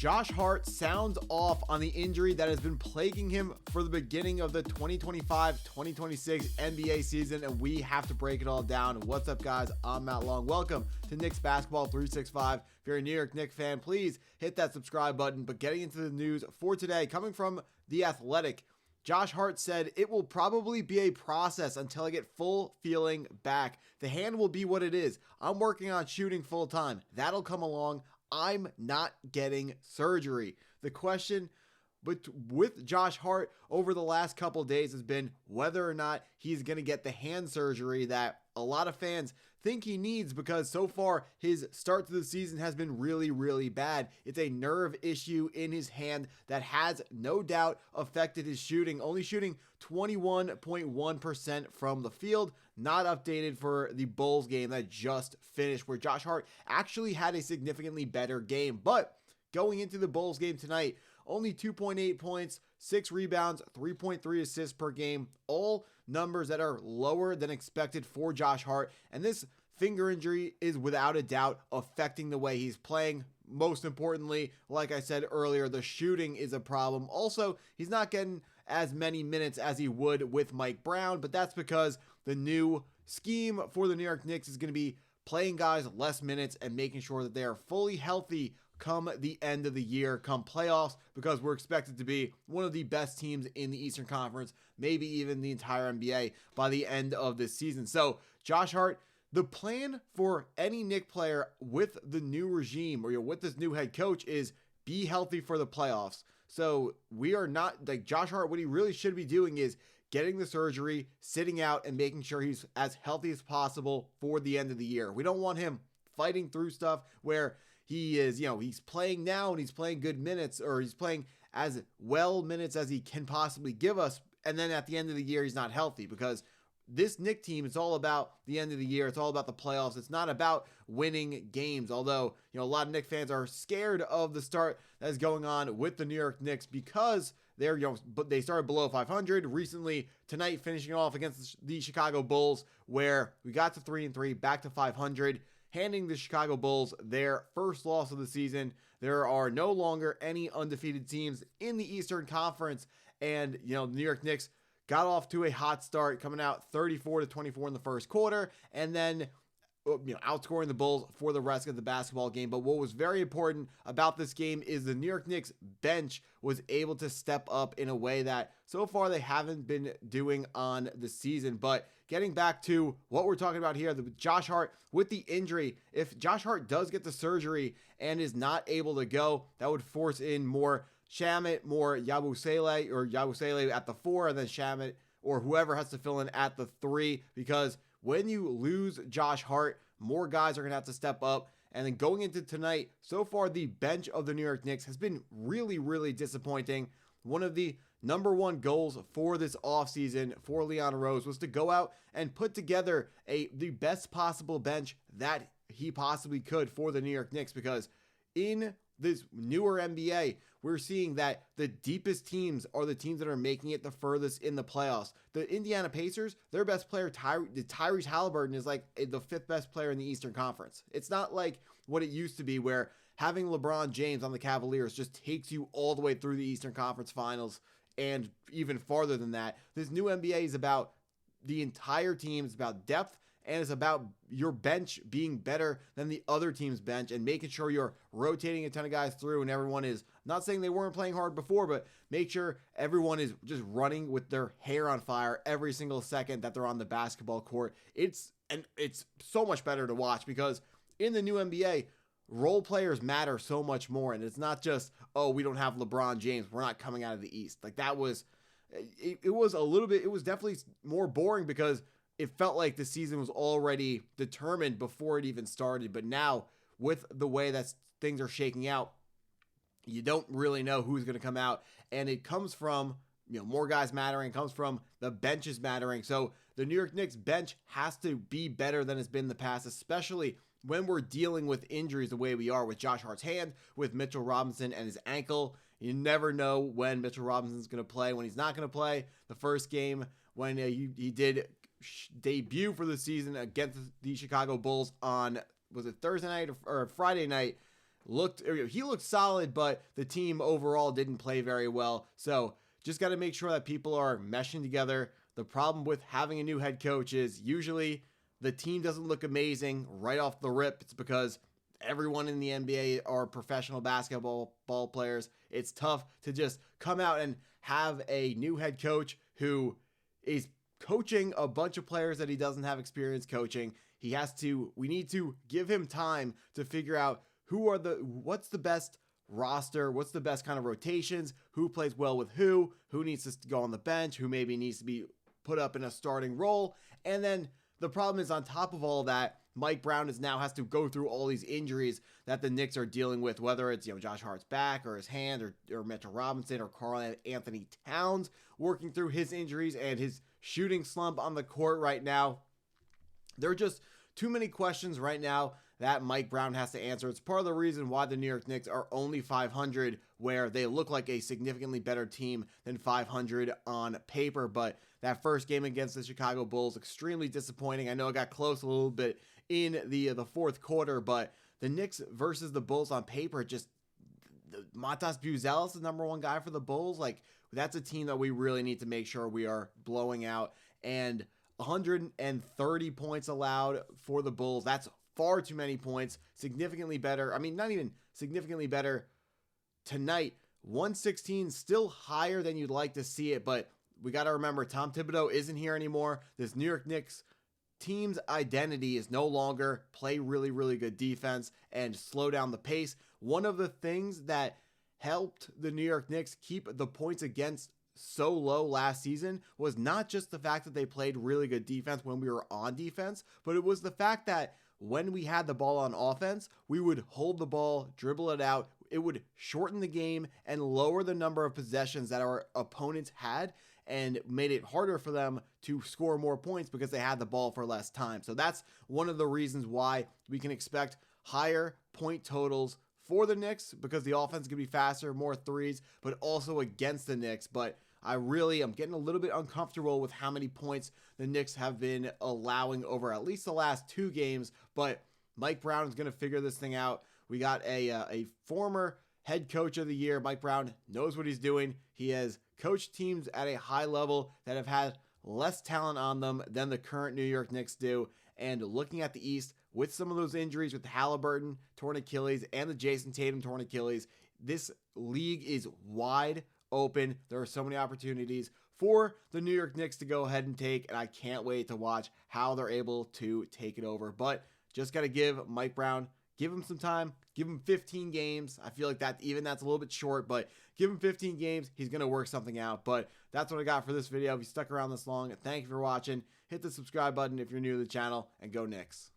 Josh Hart sounds off on the injury that has been plaguing him for the beginning of the 2025-2026 NBA season, and we have to break it all down. What's up, guys? I'm Matt Long. Welcome to Knicks Basketball 365. If you're a New York Knicks fan, please hit that subscribe button. But getting into the news for today, coming from The Athletic, Josh Hart said, "It will probably be a process until I get full feeling back. The hand will be what it is. I'm working on shooting full time. That'll come along. I'm not getting surgery." The question with Josh Hart over the last couple of days has been whether or not he's going to get the hand surgery that a lot of fans think he needs, because so far his start to the season has been really, really bad. It's a nerve issue in his hand that has no doubt affected his shooting, only shooting 21.1% from the field. Not updated for the Bulls game that just finished, where Josh Hart actually had a significantly better game. But going into the Bulls game tonight, only 2.8 points, 6 rebounds, 3.3 assists per game, all numbers that are lower than expected for Josh Hart. And this finger injury is without a doubt affecting the way he's playing. Most importantly, like I said earlier, the shooting is a problem. Also, he's not getting as many minutes as he would with Mike Brown, but that's because the new scheme for the New York Knicks is going to be playing guys less minutes and making sure that they are fully healthy come the end of the year, come playoffs, because we're expected to be one of the best teams in the Eastern Conference, maybe even the entire NBA by the end of this season. So Josh Hart, the plan for any Knick player with the new regime or with this new head coach is be healthy for the playoffs. So we are not like Josh Hart. What he really should be doing is getting the surgery, sitting out, and making sure he's as healthy as possible for the end of the year. We don't want him fighting through stuff where he is, he's playing now and he's playing good minutes, or he's playing as well minutes as he can possibly give us. And then at the end of the year, he's not healthy, because this Knick team, it's all about the end of the year. It's all about the playoffs. It's not about winning games. Although, a lot of Knick fans are scared of the start that is going on with the New York Knicks, because they're, but they started below 500 recently. Tonight, finishing off against the Chicago Bulls, where we got to 3-3, back to 500. Handing the Chicago Bulls their first loss of the season. There are no longer any undefeated teams in the Eastern Conference. And, the New York Knicks got off to a hot start, coming out 34-24 in the first quarter, and then outscoring the Bulls for the rest of the basketball game. But what was very important about this game is the New York Knicks bench was able to step up in a way that so far they haven't been doing on the season. But getting back to what we're talking about here, Josh Hart with the injury, if Josh Hart does get the surgery and is not able to go, that would force in more Shamet, more Yabusele at the 4, and then Shamet or whoever has to fill in at the 3, because when you lose Josh Hart, more guys are going to have to step up. And then going into tonight, so far the bench of the New York Knicks has been really, really disappointing. One of the number one goals for this offseason for Leon Rose was to go out and put together the best possible bench that he possibly could for the New York Knicks, because in this newer NBA, we're seeing that the deepest teams are the teams that are making it the furthest in the playoffs. The Indiana Pacers, their best player, Tyrese Halliburton, is like the 5th best player in the Eastern Conference. It's not like what it used to be, where having LeBron James on the Cavaliers just takes you all the way through the Eastern Conference Finals and even farther than that. This new NBA is about the entire team. It's about depth, and it's about your bench being better than the other team's bench and making sure you're rotating a ton of guys through, and everyone is, not saying they weren't playing hard before, but make sure everyone is just running with their hair on fire every single second that they're on the basketball court. It's so much better to watch, because in the new NBA, role players matter so much more, and it's not just, oh, we don't have LeBron James, we're not coming out of the East. Like, that was, it was definitely more boring, because it felt like the season was already determined before it even started. But now, with the way that things are shaking out, you don't really know who's going to come out. And it comes from, more guys mattering. It comes from the benches mattering. So the New York Knicks bench has to be better than it's been in the past, especially when we're dealing with injuries the way we are with Josh Hart's hand, with Mitchell Robinson and his ankle. You never know when Mitchell Robinson's going to play, when he's not going to play. The first game, when he did debut for the season against the Chicago Bulls on, was it Thursday night or Friday night? he looked solid, but the team overall didn't play very well. So just got to make sure that people are meshing together. The problem with having a new head coach is usually the team doesn't look amazing right off the rip. It's because everyone in the NBA are professional basketball players. It's tough to just come out and have a new head coach who is coaching a bunch of players that he doesn't have experience coaching. We need to give him time to figure out what's the best roster, what's the best kind of rotations, who plays well with who needs to go on the bench, who maybe needs to be put up in a starting role. And then the problem is, on top of all that, Mike Brown now has to go through all these injuries that the Knicks are dealing with, whether it's, Josh Hart's back or his hand or Mitchell Robinson or Karl-Anthony Towns working through his injuries and his shooting slump on the court right now. There are just too many questions right now that Mike Brown has to answer. It's part of the reason why the New York Knicks are only 500, where they look like a significantly better team than 500 on paper. But that first game against the Chicago Bulls, extremely disappointing. I know it got close a little bit in the fourth quarter, but the Knicks versus the Bulls on paper, Matas Buzelis is the number one guy for the Bulls. Like, that's a team that we really need to make sure we are blowing out. And 130 points allowed for the Bulls. That's far too many points. Significantly better. I mean, not even significantly better tonight. 116, still higher than you'd like to see it, but we got to remember Tom Thibodeau isn't here anymore. This New York Knicks team's identity is no longer play really, really good defense and slow down the pace. One of the things that helped the New York Knicks keep the points against so low last season was not just the fact that they played really good defense when we were on defense, but it was the fact that when we had the ball on offense, we would hold the ball, dribble it out. It would shorten the game and lower the number of possessions that our opponents had, and made it harder for them to score more points because they had the ball for less time. So that's one of the reasons why we can expect higher point totals for the Knicks, because the offense can be faster, more threes, but also against the Knicks. But I'm getting a little bit uncomfortable with how many points the Knicks have been allowing over at least the last two games. But Mike Brown is going to figure this thing out. We got a former head coach of the year. Mike Brown knows what he's doing. He has coached teams at a high level that have had less talent on them than the current New York Knicks do. And looking at the East, with some of those injuries with the Halliburton torn Achilles and the Jason Tatum torn Achilles, this league is wide open. There are so many opportunities for the New York Knicks to go ahead and take, and I can't wait to watch how they're able to take it over. But just got to give Mike Brown, give him some time, give him 15 games. I feel like that's a little bit short, but give him 15 games. He's going to work something out. But that's what I got for this video. If you stuck around this long, thank you for watching. Hit the subscribe button if you're new to the channel, and go Knicks.